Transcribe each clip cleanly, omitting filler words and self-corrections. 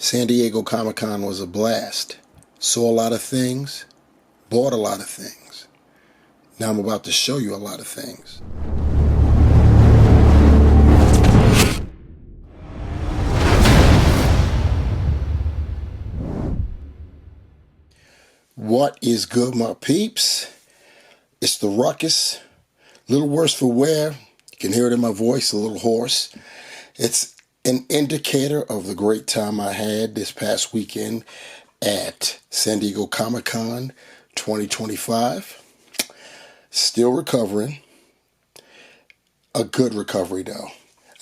San Diego Comic-Con was a blast. Saw a lot of things, bought a lot of things. Now I'm about to show you a lot of things. What is good, my peeps? It's the ruckus. A little worse for wear. You can hear it in my voice, a little hoarse. It's an indicator of the great time I had this past weekend at San Diego Comic-Con 2025. Still recovering. A good recovery, though.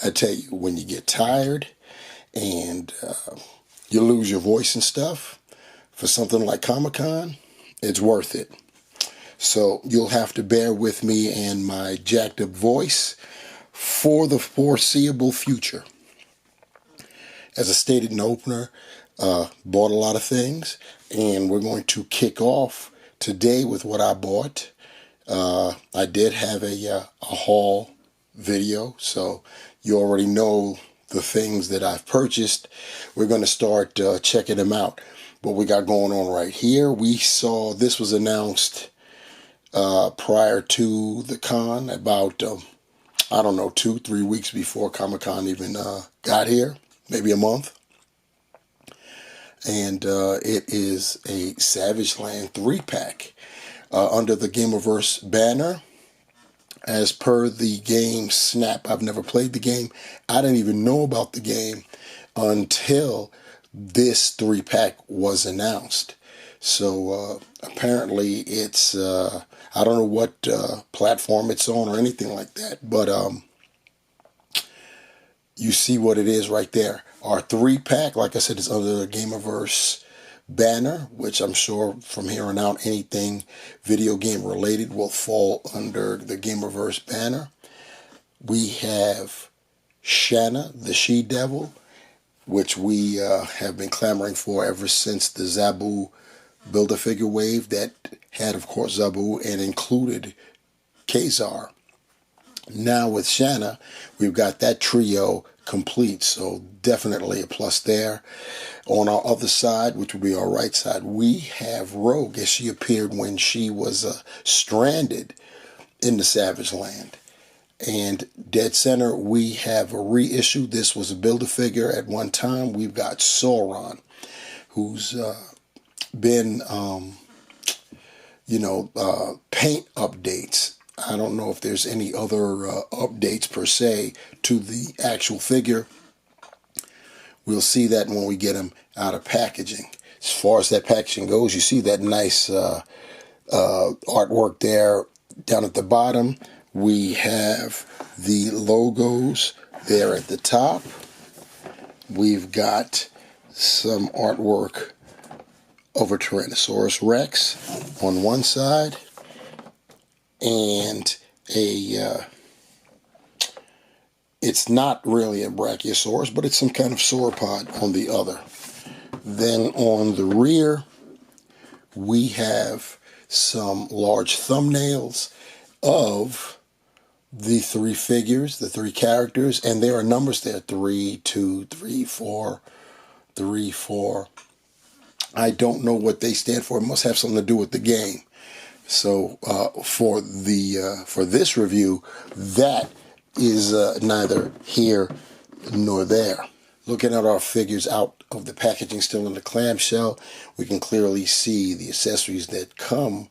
I tell you, when you get tired and you lose your voice and stuff, for something like Comic-Con, it's worth it. So you'll have to bear with me and my jacked up voice for the foreseeable future. As I stated in the opener, bought a lot of things, and we're going to kick off today with what I bought. I did have a haul video, so you already know the things that I've purchased. We're going to start checking them out. What we got going on right here, we saw this was announced prior to the con, about 2-3 weeks before Comic-Con even got here, maybe a month. And it is a Savage Land 3-pack under the Gamerverse banner. As per the game Snap, I've never played the game. I didn't even know about the game until this 3-pack was announced. So apparently it's, I don't know what platform it's on or anything like that, but you see what it is right there. Our 3-pack, like I said, is under the Gamerverse banner, which I'm sure from here on out anything video game related will fall under the Gamerverse banner. We have Shanna, the She-Devil, which we have been clamoring for ever since the Zabu Build-A-Figure wave that had, of course, Zabu and included Kazar. Now with Shana, we've got that trio complete, so definitely a plus there. On our other side, which would be our right side, we have Rogue, as she appeared when she was stranded in the Savage Land. And dead center, we have a reissue. This was a Build-A-Figure at one time. We've got Sauron, who's been, paint updates. I don't know if there's any other updates per se to the actual figure. We'll see that when we get him out of packaging. As far as that packaging goes, you see that nice artwork there down at the bottom. We have the logos there at the top. We've got some artwork of a Tyrannosaurus Rex on one side and it's not really a Brachiosaurus, but it's some kind of sauropod on the other. Then on the rear, we have some large thumbnails of the 3 figures, the 3 characters, and there are numbers there, 3, 2, 3, 4, 3, 4. I don't know what they stand for. It must have something to do with the game. So for this review, that is neither here nor there. Looking at our figures out of the packaging, still in the clamshell, we can clearly see the accessories that come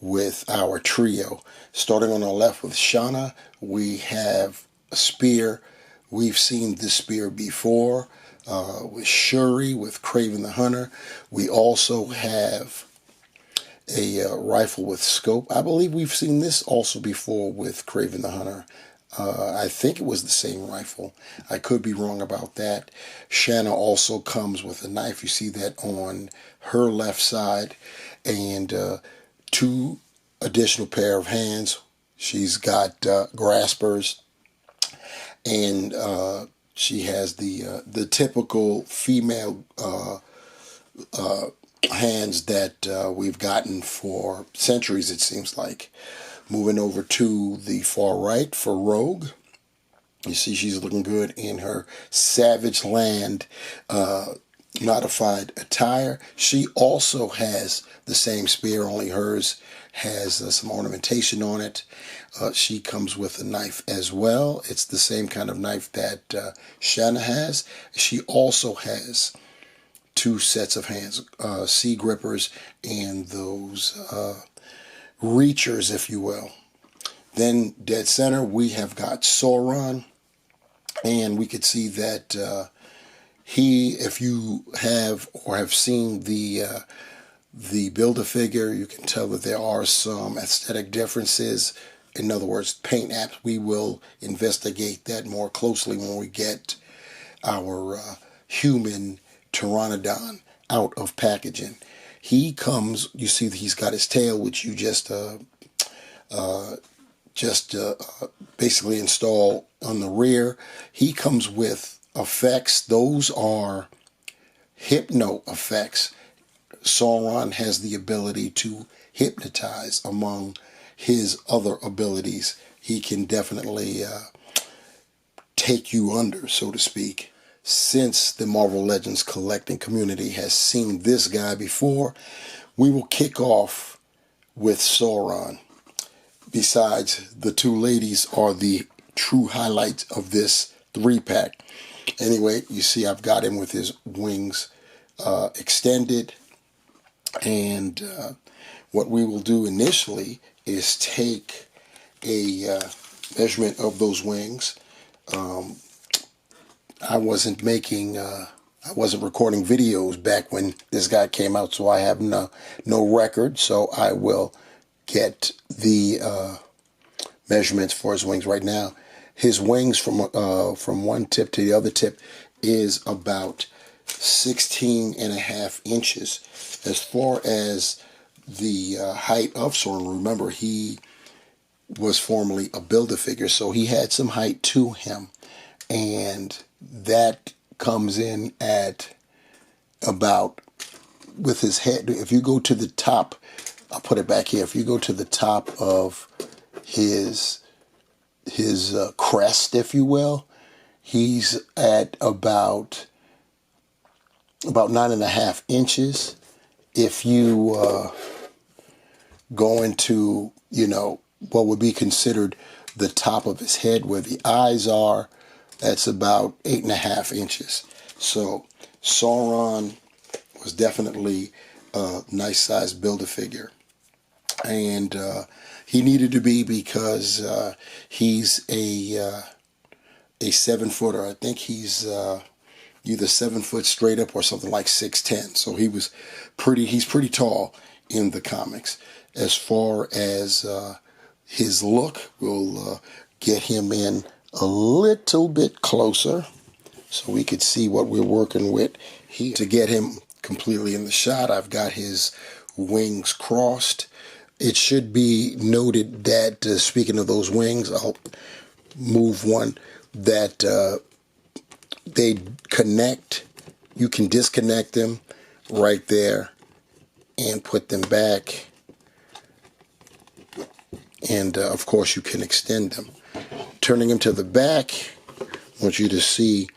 with our trio. Starting on our left with Shana, we have a spear. We've seen this spear before with Shuri, with Kraven the Hunter. We also have a rifle with scope. I believe we've seen this also before with Kraven the Hunter. I think it was the same rifle. I could be wrong about that. Shanna also comes with a knife. You see that on her left side. And 2 additional pair of hands. She's got graspers. And she has the typical female hands that we've gotten for centuries, it seems like. Moving over to the far right for Rogue. You see she's looking good in her Savage Land modified attire. She also has the same spear, only hers has some ornamentation on it. She comes with a knife as well. It's the same kind of knife that Shanna has. She also has two sets of hands, sea grippers and those reachers, if you will. Then dead center, we have got Sauron, and we could see that if you have or have seen the Build-A-Figure, you can tell that there are some aesthetic differences. In other words, paint apps. We will investigate that more closely when we get our human Pteranodon out of packaging. He comes, you see that he's got his tail, which you just basically install on the rear. He comes with effects. Those are hypno effects. Sauron has the ability to hypnotize. Among his other abilities, he can definitely take you under, so to speak. Since the Marvel Legends collecting community has seen this guy before, we will kick off with Sauron. Besides, the two ladies are the true highlights of this 3-pack. Anyway, you see I've got him with his wings extended. And what we will do initially is take a measurement of those wings. I wasn't recording videos back when this guy came out, so I have no record. So I will get the measurements for his wings right now. His wings from one tip to the other tip is about 16.5 inches. As far as the height of Sauron, remember he was formerly a Build-A-Figure, so he had some height to him, and that comes in at about, with his head, if you go to the top, I'll put it back here, if you go to the top of his crest, if you will, he's at about 9.5 inches. If you go into, what would be considered the top of his head where the eyes are, that's about 8.5 inches. So Sauron was definitely a nice sized Build-A-Figure. And he needed to be because he's a 7-footer. I think he's either 7 foot straight up or something like 6'10". So he's pretty tall in the comics. As far as his look, we'll get him in a little bit closer so we could see what we're working with here. To get him completely in the shot, I've got his wings crossed. It should be noted that, speaking of those wings, I'll move one, that they connect. You can disconnect them right there and put them back. And of course you can extend them. Turning them to the back, I want you to see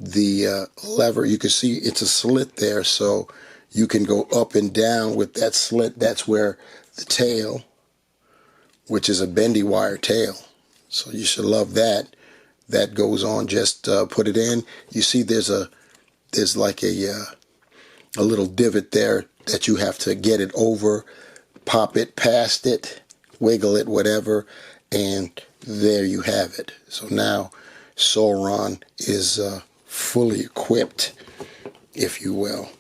the lever. You can see it's a slit there, so you can go up and down with that slit. That's where the tail, which is a bendy wire tail, so you should love that. That goes on. Just put it in. You see there's like a little divot there that you have to get it over, pop it past it, wiggle it, whatever, and there you have it. So now Sauron is fully equipped, if you will.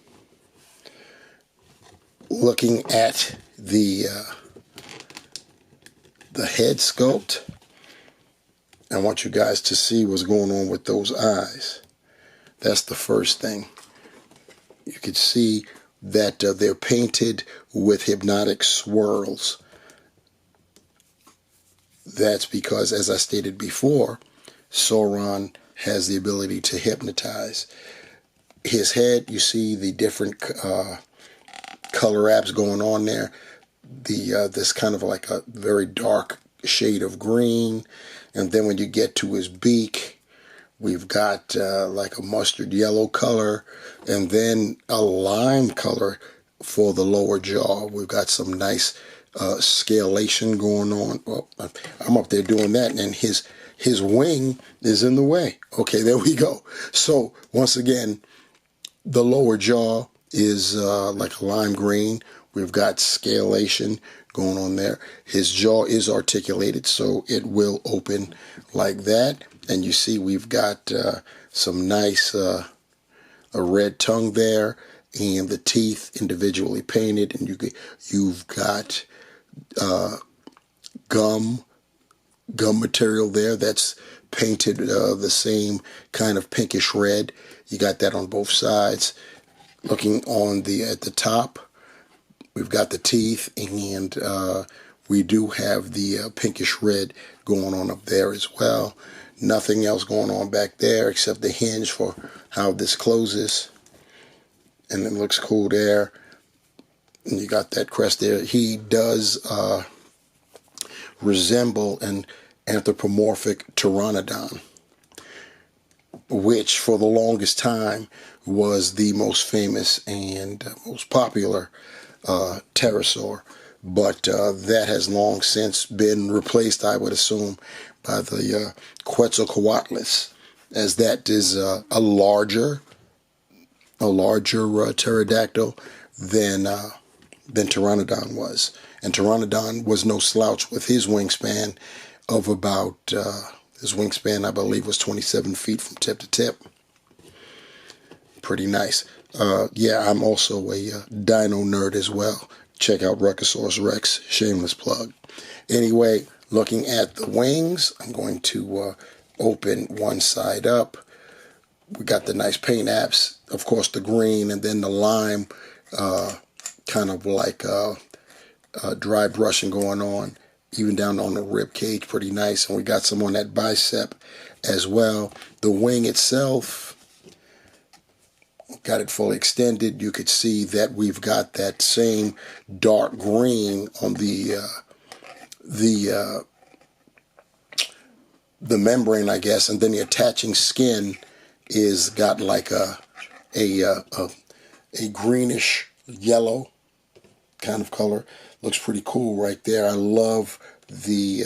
Looking at the head sculpt, I want you guys to see what's going on with those eyes. That's the first thing. You can see that they're painted with hypnotic swirls. That's because, as I stated before, Sauron has the ability to hypnotize. His head, you see the different color apps going on there. This kind of like a very dark shade of green. And then when you get to his beak, We've got like a mustard yellow color, and then a lime color for the lower jaw. We've got some nice scalation going on. Oh, I'm up there doing that, and his wing is in the way. Okay, there we go. So once again, the lower jaw is like a lime green. We've got scalation going on there. His jaw is articulated, so it will open like that. And you see we've got some nice a red tongue there, and the teeth individually painted, and you've got gum material there that's painted the same kind of pinkish red. You got that on both sides. Looking on at the top, we've got the teeth, and we do have the pinkish red going on up there as well. Nothing else going on back there except the hinge for how this closes, and it looks cool there. And you got that crest there. He does resemble an anthropomorphic pteranodon, which for the longest time was the most famous and most popular pterosaur. But that has long since been replaced, I would assume, by the Quetzalcoatlus, as that is a larger pterodactyl than Pteranodon was. And Pteranodon was no slouch with his wingspan of about, his wingspan I believe was 27 feet from tip to tip. Pretty nice. Yeah, I'm also a dino nerd as well. Check out Ruckosaurus Rex, shameless plug. Anyway, looking at the wings, I'm going to open one side up. We got the nice paint apps, of course the green, and then the lime, kind of like dry brushing going on, even down on the rib cage, pretty nice. And we got some on that bicep as well. The wing itself, got it fully extended. You could see that we've got that same dark green on the membrane, I guess, and then the attaching skin is got like a greenish yellow kind of color. Looks pretty cool right there. I love the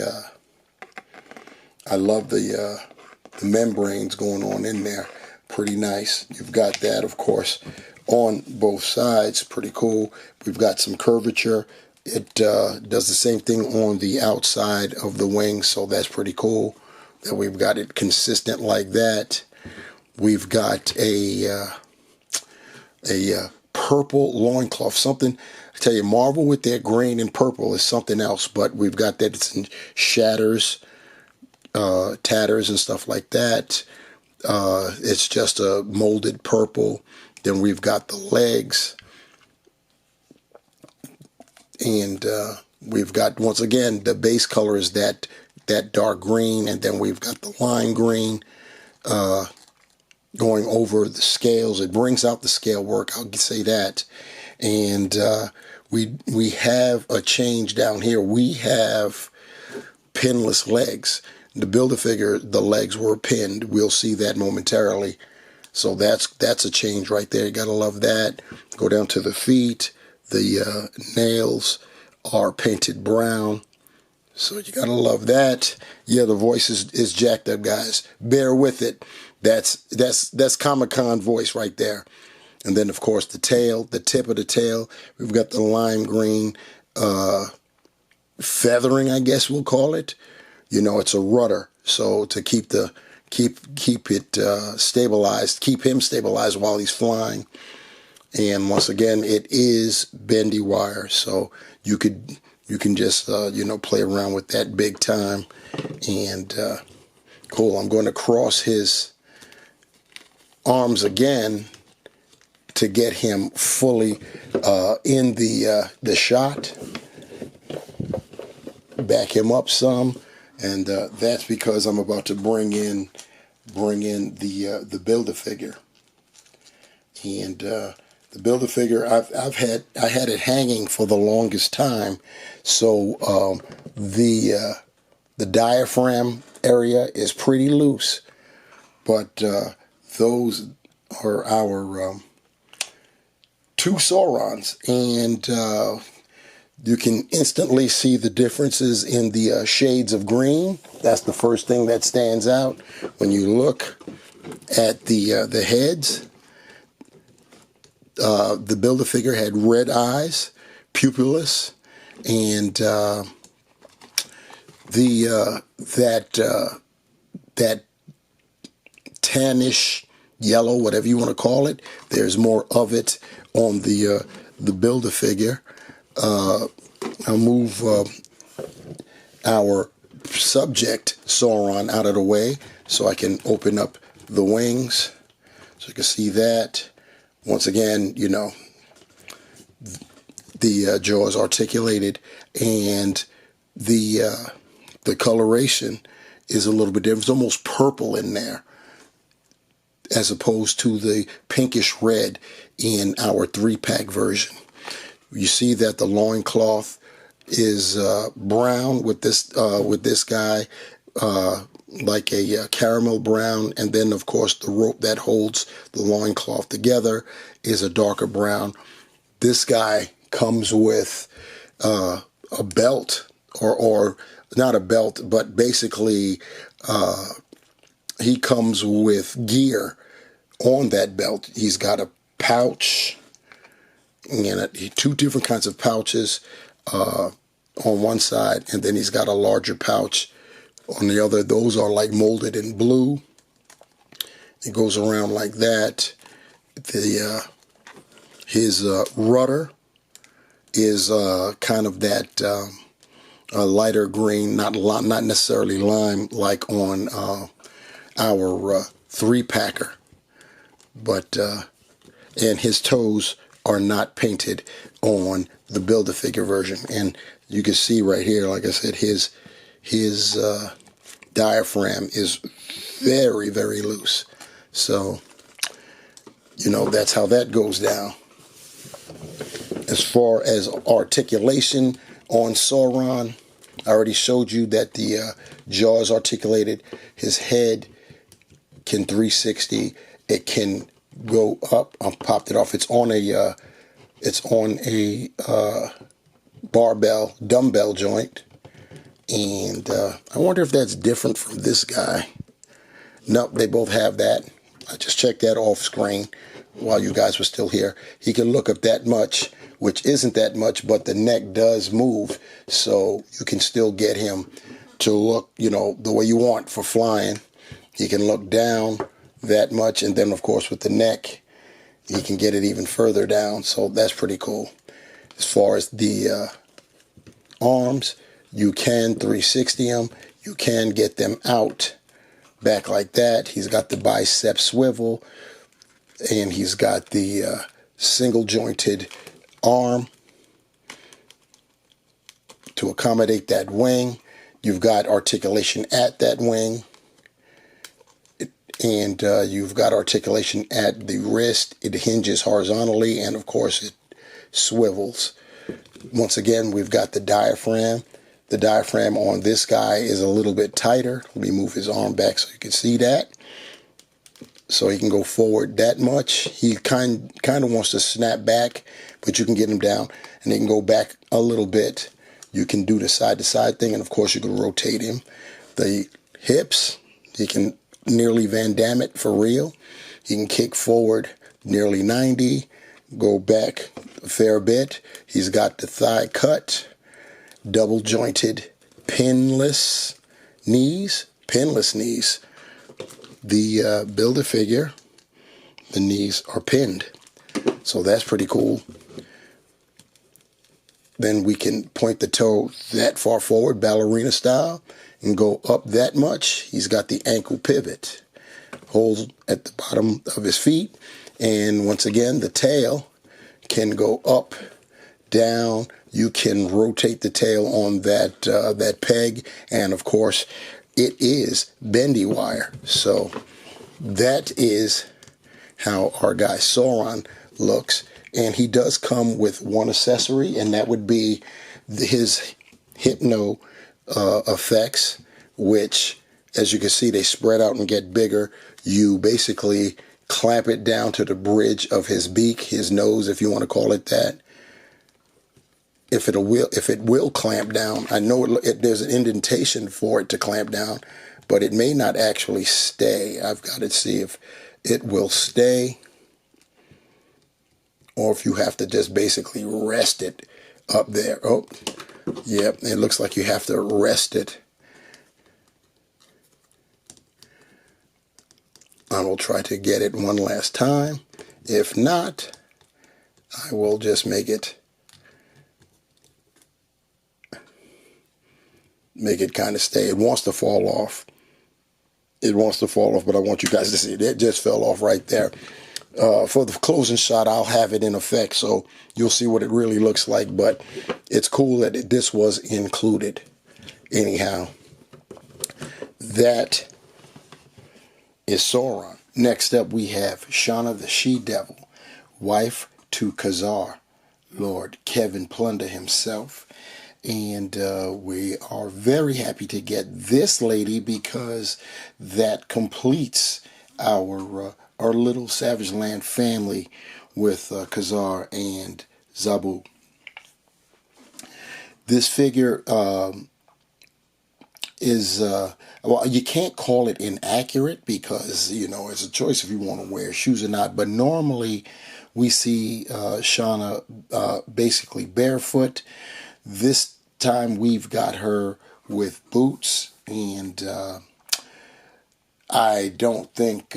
membranes going on in there. Pretty nice. You've got that, of course, on both sides. Pretty cool. We've got some curvature. It does the same thing on the outside of the wing, so that's pretty cool that we've got it consistent like that. We've got a purple loincloth. Something, I tell you, Marvel with their green and purple is something else, but we've got that. It's in shatters, tatters, and stuff like that. It's just a molded purple. Then we've got the legs, and we've got, once again, the base color is that dark green, and then we've got the lime green going over the scales. It brings out the scale work, I'll say that. And we have a change down here. We have pinless legs. The Build-A-Figure, the legs were pinned. We'll see that momentarily. So that's a change right there. You gotta love that. Go down to the feet. The nails are painted brown. So you gotta love that. Yeah, the voice is jacked up, guys. Bear with it. That's Comic-Con voice right there. And then, of course, the tail, the tip of the tail. We've got the lime green feathering, I guess we'll call it. You know, it's a rudder, so to keep it stabilized, keep him stabilized while he's flying. And once again, it is bendy wire, so you can just play around with that big time. And cool. I'm going to cross his arms again to get him fully in the shot. Back him up some. And that's because I'm about to bring in the Build-A-Figure. And the Build-A-Figure, I had it hanging for the longest time, so the diaphragm area is pretty loose. But those are our two Saurons, and you can instantly see the differences in the shades of green. That's the first thing that stands out when you look at the heads. The Build-A-Figure had red eyes, pupilless, and that tannish yellow, whatever you want to call it. There's more of it on the Build-A-Figure. I'll move our subject Sauron out of the way so I can open up the wings so you can see that. Once again, you know, the jaw is articulated, and the coloration is a little bit different. It's almost purple in there, as opposed to the pinkish red in our 3-pack version. You see that the loincloth is brown with this guy, like a caramel brown, and then of course the rope that holds the loincloth together is a darker brown. This guy comes with a belt, or not a belt, but basically he comes with gear on that belt. He's got a pouch, and two different kinds of pouches on one side, and then he's got a larger pouch on the other. Those are like molded in blue. It goes around like that. His rudder is kind of that a lighter green, not necessarily lime like on our 3-packer, but and his toes are not painted on the Build-A-Figure version. And you can see right here, like I said, his diaphragm is very, very loose. So, you know, that's how that goes down. As far as articulation on Sauron, I already showed you that the jaw is articulated. His head can 360. It can go up. I popped it off. It's on a dumbbell joint. And I wonder if that's different from this guy. Nope, they both have that. I just checked that off screen while you guys were still here. He can look up that much, which isn't that much, but the neck does move, so you can still get him to look, you know, the way you want for flying. He can look down that much, and then of course with the neck, he can get it even further down, so that's pretty cool. As far as the arms, you can 360 them. You can get them out back like that. He's got the bicep swivel, and he's got the single jointed arm to accommodate that wing. You've got articulation at that wing, and you've got articulation at the wrist. It hinges horizontally, and of course it swivels. Once again, we've got the diaphragm. The diaphragm on this guy is a little bit tighter. Let me move his arm back so you can see that. So he can go forward that much. He kind of wants to snap back, but you can get him down, and he can go back a little bit. You can do the side-to-side thing, and of course you can rotate him. The hips, he can nearly Van Damme it for real. He can kick forward nearly 90, go back a fair bit. He's got the thigh cut, double jointed, pinless knees. The Build-A-Figure, the knees are pinned, so that's pretty cool. Then we can point the toe that far forward, ballerina style, and go up that much. He's got the ankle pivot, holes at the bottom of his feet, and once again, the tail can go up, down. You can rotate the tail on that peg, and of course, it is bendy wire. So that is how our guy Sauron looks. And he does come with one accessory, and that would be his hypno effects, which, as you can see, they spread out and get bigger. You basically clamp it down to the bridge of his beak, his nose, if you want to call it that. If it will clamp down, I know there's an indentation for it to clamp down, but it may not actually stay. I've got to see if it will stay, or if you have to just basically rest it up there. Oh, yep, it looks like you have to rest it. I will try to get it one last time. If not, I will just make it kind of stay. It wants to fall off. It wants to fall off, but I want you guys to see it. It just fell off right there. For the closing shot, I'll have it in effect, so you'll see what it really looks like. But it's cool that this was included. Anyhow, that is Sauron. Next up, we have Shana the She-Devil, wife to Khazar, Lord Kevin Plunder himself. And we are very happy to get this lady because that completes our little Savage Land family with Khazar and Zabu. This figure is, well, you can't call it inaccurate because, you know, it's a choice if you want to wear shoes or not. But normally we see Shana basically barefoot. This time we've got her with boots, and I don't think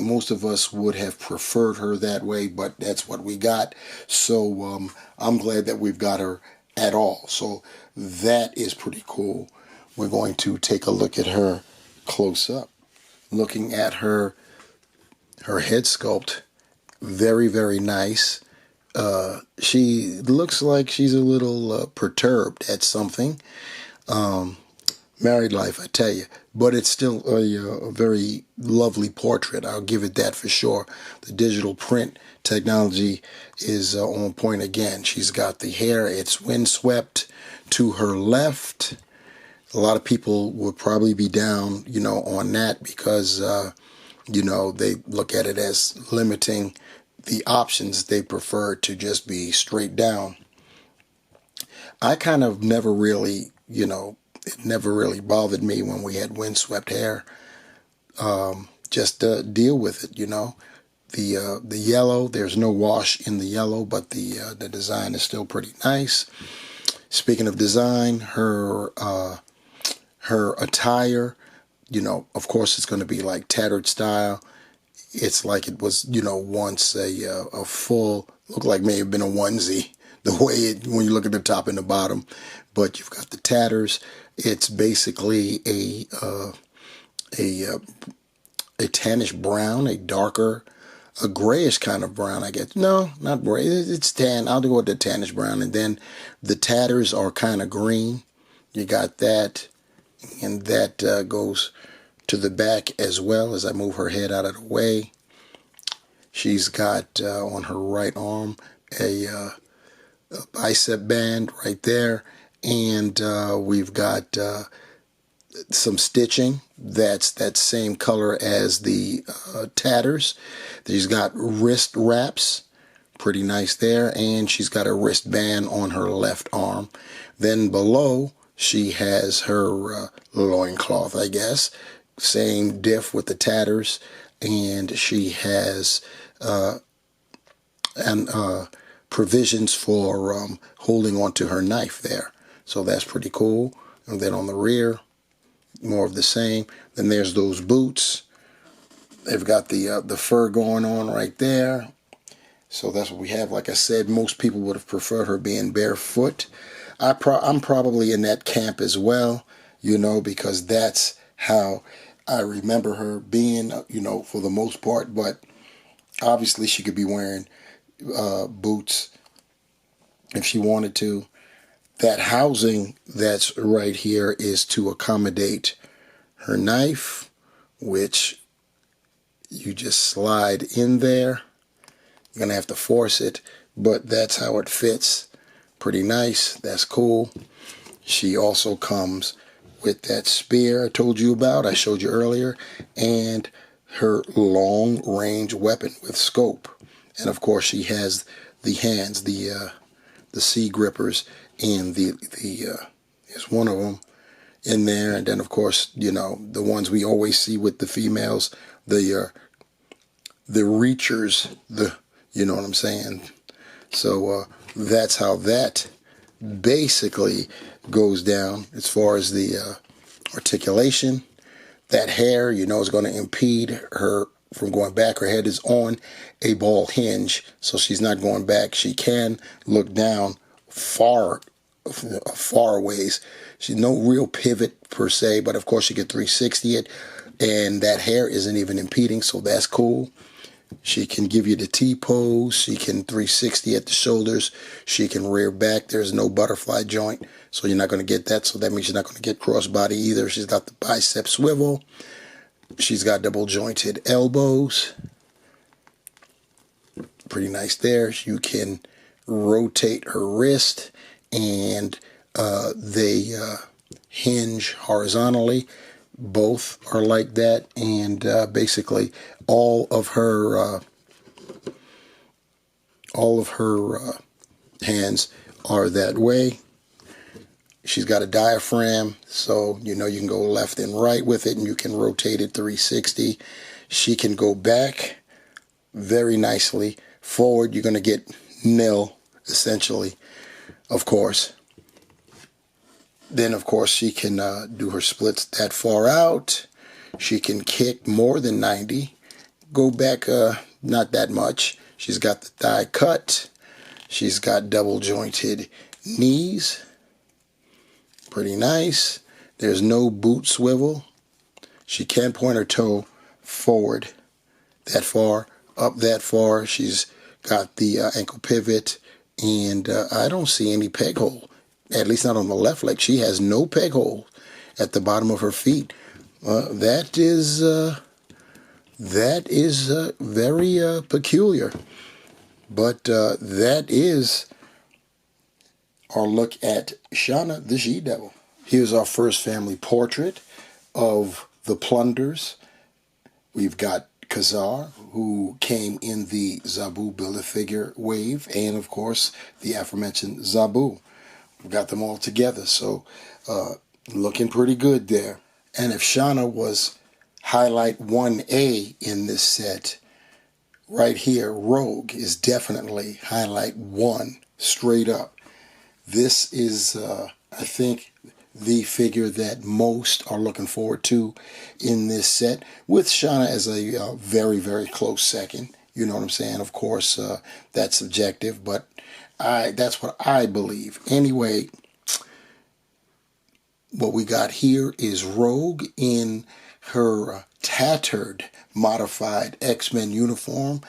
most of us would have preferred her that way, but that's what we got. So I'm glad that we've got her at all. So that is pretty cool. We're going to take a look at her close up. Looking at her head sculpt, very, very nice. She looks like she's a little perturbed at something. Married life, I tell you. But it's still a very lovely portrait. I'll give it that for sure. The digital print technology is on point again. She's got the hair. It's windswept to her left. A lot of people would probably be down, you know, on that because, you know, they look at it as limiting the options. They prefer to just be straight down. I kind of never really, you know, it never really bothered me when we had windswept hair. Just deal with it, you know. The yellow, there's no wash in the yellow, but the design is still pretty nice. Speaking of design, her attire, you know, of course it's going to be like tattered style. It's like it was, you know, once a full, looked like may have been a onesie, the way it, when you look at the top and the bottom. But you've got the tatters. It's basically a tannish brown, a darker, a grayish kind of brown, I guess. No, not gray. It's tan. I'll go with the tannish brown. And then the tatters are kind of green. You got that. And that goes to the back as well as I move her head out of the way. She's got on her right arm a bicep band right there. And we've got some stitching that's that same color as the tatters. She's got wrist wraps, pretty nice there, and she's got a wristband on her left arm. Then below she has her loincloth, I guess, same diff with the tatters, and she has provisions for holding onto her knife there. So that's pretty cool. And then on the rear, more of the same. Then there's those boots. They've got the fur going on right there. So that's what we have. Like I said, most people would have preferred her being barefoot. I'm probably in that camp as well, you know, because that's how I remember her being, you know, for the most part. But obviously she could be wearing boots if she wanted to. That housing that's right here is to accommodate her knife, which you just slide in there. You're going to have to force it, but that's how it fits. Pretty nice. That's cool. She also comes with that spear I told you about, I showed you earlier, and her long-range weapon with scope. And of course she has the hands, the sea grippers, and there's one of them in there. And then of course, you know, the ones we always see with the females, the reachers, you know what I'm saying. So that's how that basically goes down as far as the articulation. That hair, you know, is going to impede her from going back. Her head is on a ball hinge, so she's not going back. She can look down far ways. She's no real pivot per se, but of course she can 360 it, and that hair isn't even impeding, so that's cool. She can give you the T-pose. She can 360 at the shoulders. She can rear back. There's no butterfly joint, so you're not going to get that. So that means you're not going to get crossbody either. She's got the bicep swivel. She's got double jointed elbows. Pretty nice there. You can rotate her wrist, and they hinge horizontally. Both are like that, and basically all of her hands are that way. She's got a diaphragm, so you know you can go left and right with it, and you can rotate it 360. She can go back very nicely. Forward, you're going to get nil, essentially, of course. Then, of course, she can do her splits that far out. She can kick more than 90. Go back not that much. She's got the thigh cut. She's got double jointed knees. Pretty nice. There's no boot swivel. She can point her toe forward that far, up that far. She's got the ankle pivot, and I don't see any peg hole. At least not on the left leg. She has no peg hole at the bottom of her feet. That is very peculiar. But that is our look at Shana the She-Devil. Here's our first family portrait of the Plunders. We've got Khazar, who came in the Zabu Build-A-Figure wave, and of course the aforementioned Zabu. We've got them all together, so looking pretty good there. And if Shana was highlight 1A in this set, right here, Rogue is definitely highlight 1, straight up. This is, I think, the figure that most are looking forward to in this set, with Shana as a very, very close second. You know what I'm saying? Of course, that's subjective, but that's what I believe. Anyway, what we got here is Rogue in her tattered, modified X-Men uniform,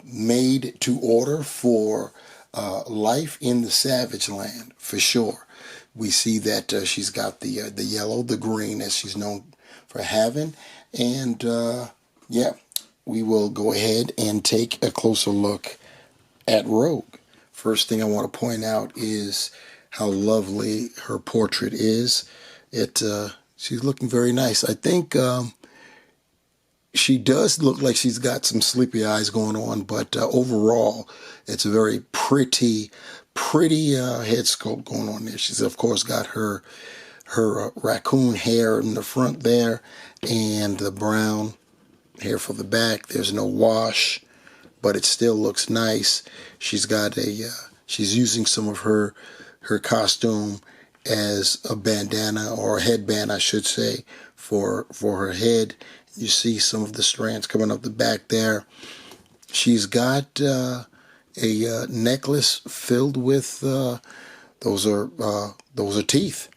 made to order for life in the Savage Land, for sure. We see that she's got the yellow, the green, as she's known for having. And, yeah, we will go ahead and take a closer look at Rogue. First thing I want to point out is how lovely her portrait is. She's looking very nice. I think she does look like she's got some sleepy eyes going on, but overall, it's a very pretty head sculpt going on there. She's of course got her raccoon hair in the front there, and the brown hair for the back. There's no wash, but it still looks nice. She's got she's using some of her costume as a bandana, or a headband, I should say, for her head. You see some of the strands coming up the back there. She's got a necklace filled with those are teeth.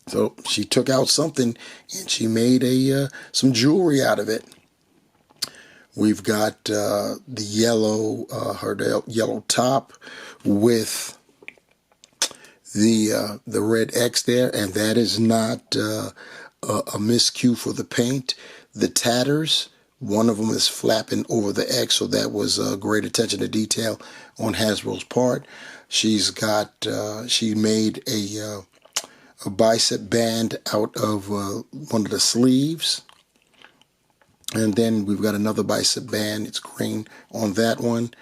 So she took out something and she made some jewelry out of it. We've got the yellow, her yellow top with the red X there, and that is not a miscue for the paint. The tatters, one of them is flapping over the X, so that was great attention to detail on Hasbro's part. She's got she made a a bicep band out of one of the sleeves. And then we've got another bicep band. It's green on that one.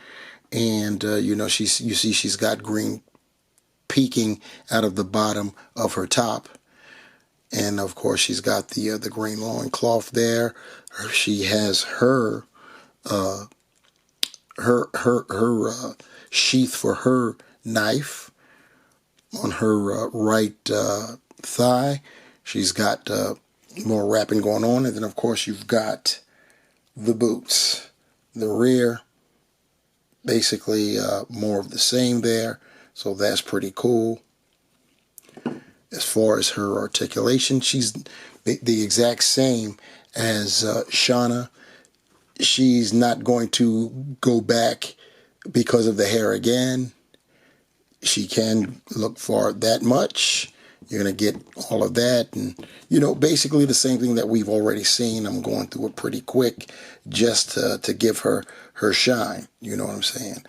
And, you see she's got green peeking out of the bottom of her top. And, of course, she's got the green loincloth there. She has her sheath for her knife on her right thigh. She's got more wrapping going on. And then, of course, you've got the boots. The rear, basically more of the same there. So that's pretty cool. As far as her articulation, she's the exact same as Shana. She's not going to go back because of the hair again. She can look for that much. You're going to get all of that. And, basically the same thing that we've already seen. I'm going through it pretty quick just to give her shine. You know what I'm saying?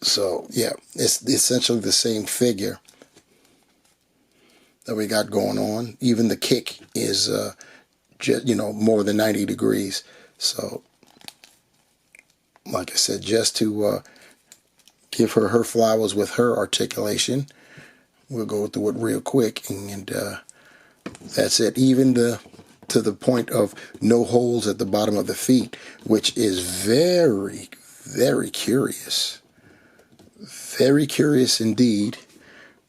So, yeah, it's essentially the same figure that we got going on. Even the kick is, more than 90 degrees. So, like I said, just to give her flowers with her articulation. We'll go through it real quick, and that's it. Even to the point of no holes at the bottom of the feet, which is very, very curious. Very curious indeed.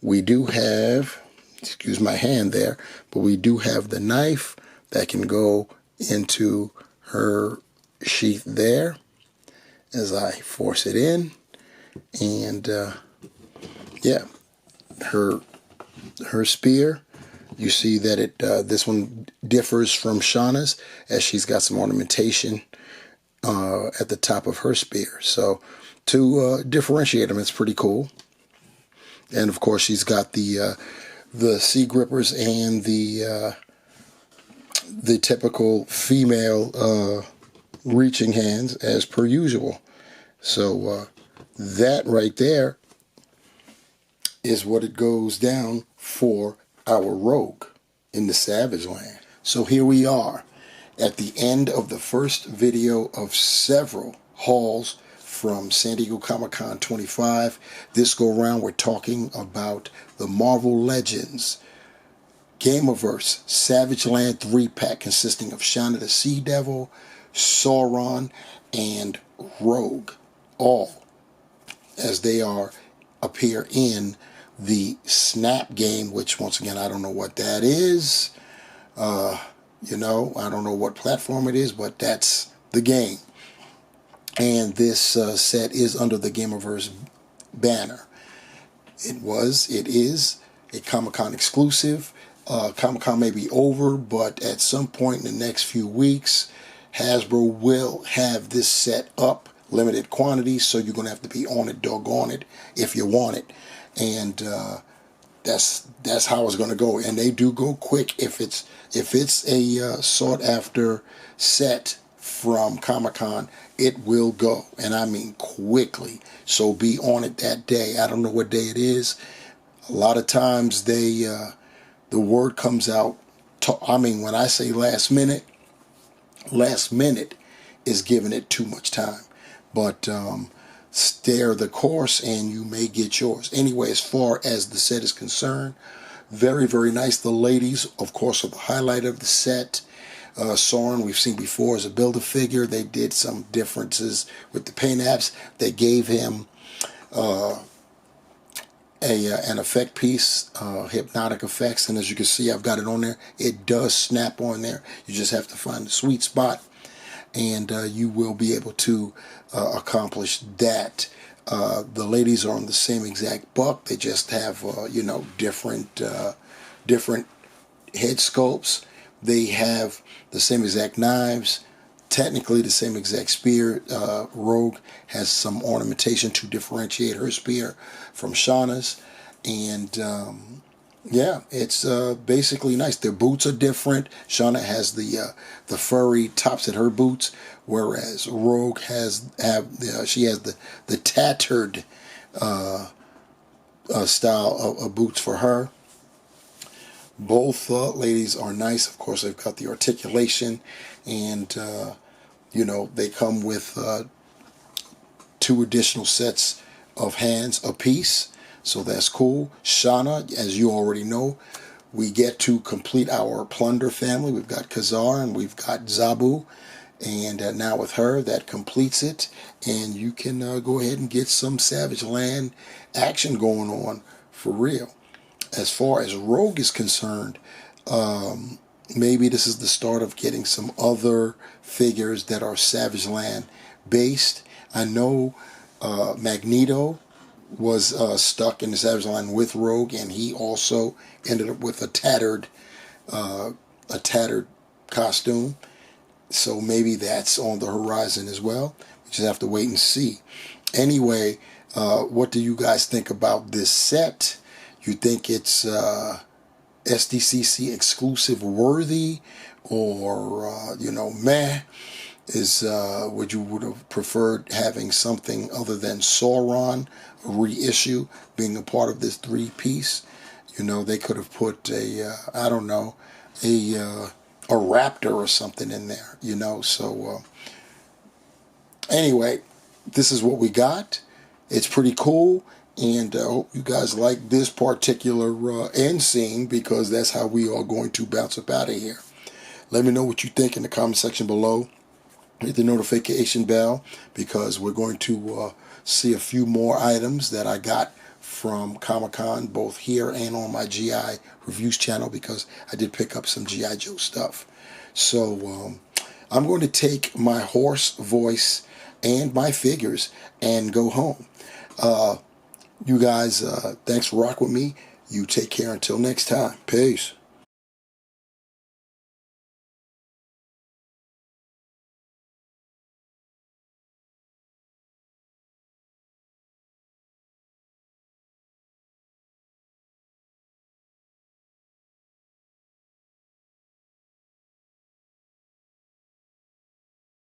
We do have, excuse my hand there, but we do have the knife that can go into her sheath there as I force it in. And yeah, her spear, you see that it this one differs from Shana's, as she's got some ornamentation at the top of her spear. So to differentiate them, it's pretty cool. And of course, she's got the sea grippers and the typical female reaching hands as per usual. So that right there is what it goes down for our Rogue in the Savage Land. So here we are at the end of the first video of several hauls from San Diego Comic-Con 25. This go around we're talking about the Marvel Legends Gamerverse Savage Land 3-pack consisting of Shana the Sea Devil, Sauron, and Rogue, all as they appear in the Snap game, which once again I don't know what that is. I don't know what platform it is, but that's the game. And this set is under the Gamerverse banner. It is a Comic-Con exclusive. Comic-Con may be over, but at some point in the next few weeks, Hasbro will have this set up, limited quantities, so you're going to have to be on it, doggone it, if you want it. And that's how it's going to go. And they do go quick. If it's a sought after set from Comic-Con, it will go, and I mean quickly. So be on it that day. I don't know what day it is. A lot of times the word comes out. When I say last minute is giving it too much time. But stare the course and you may get yours. Anyway, as far as the set is concerned, very, very nice. The ladies, of course, are the highlight of the set. Sauron, we've seen before, as a Build-A-Figure. They did some differences with the paint apps. They gave him an effect piece, hypnotic effects, and as you can see, I've got it on there. It does snap on there. You just have to find the sweet spot, and you will be able to accomplish that. The ladies are on the same exact buck. They just have different head sculpts. They have the same exact knives, technically the same exact spear. Rogue has some ornamentation to differentiate her spear from Shana's, and yeah, it's basically nice. Their boots are different. Shana has the furry tops at her boots, whereas Rogue has the tattered style of boots for her. Both ladies are nice. Of course, they've got the articulation, and you know, they come with 2 additional sets of hands apiece, so that's cool. Shana, as you already know, we get to complete our plunder family. We've got Khazar and we've got Zabu, and now with her, that completes it, and you can go ahead and get some Savage Land action going on for real. As far as Rogue is concerned, maybe this is the start of getting some other figures that are Savage Land based. I know Magneto was stuck in the Savage Land with Rogue, and he also ended up with a tattered costume. So maybe that's on the horizon as well. We just have to wait and see. Anyway, what do you guys think about this set? You think it's SDCC exclusive worthy, or you know, meh? Would you have preferred having something other than Sauron, a reissue, being a part of this 3-piece? You know, they could have put I don't know, a raptor or something in there. You know, so anyway, this is what we got. It's pretty cool, and I hope you guys like this particular end scene, because that's how we are going to bounce up out of here. Let me know what you think in the comment section below. Hit the notification bell, because we're going to see a few more items that I got from Comic-Con, both here and on my GI Reviews channel, because I did pick up some G.I. Joe stuff. So I'm going to take my horse voice and my figures and go home. You guys, thanks for rocking with me. You take care until next time. Peace.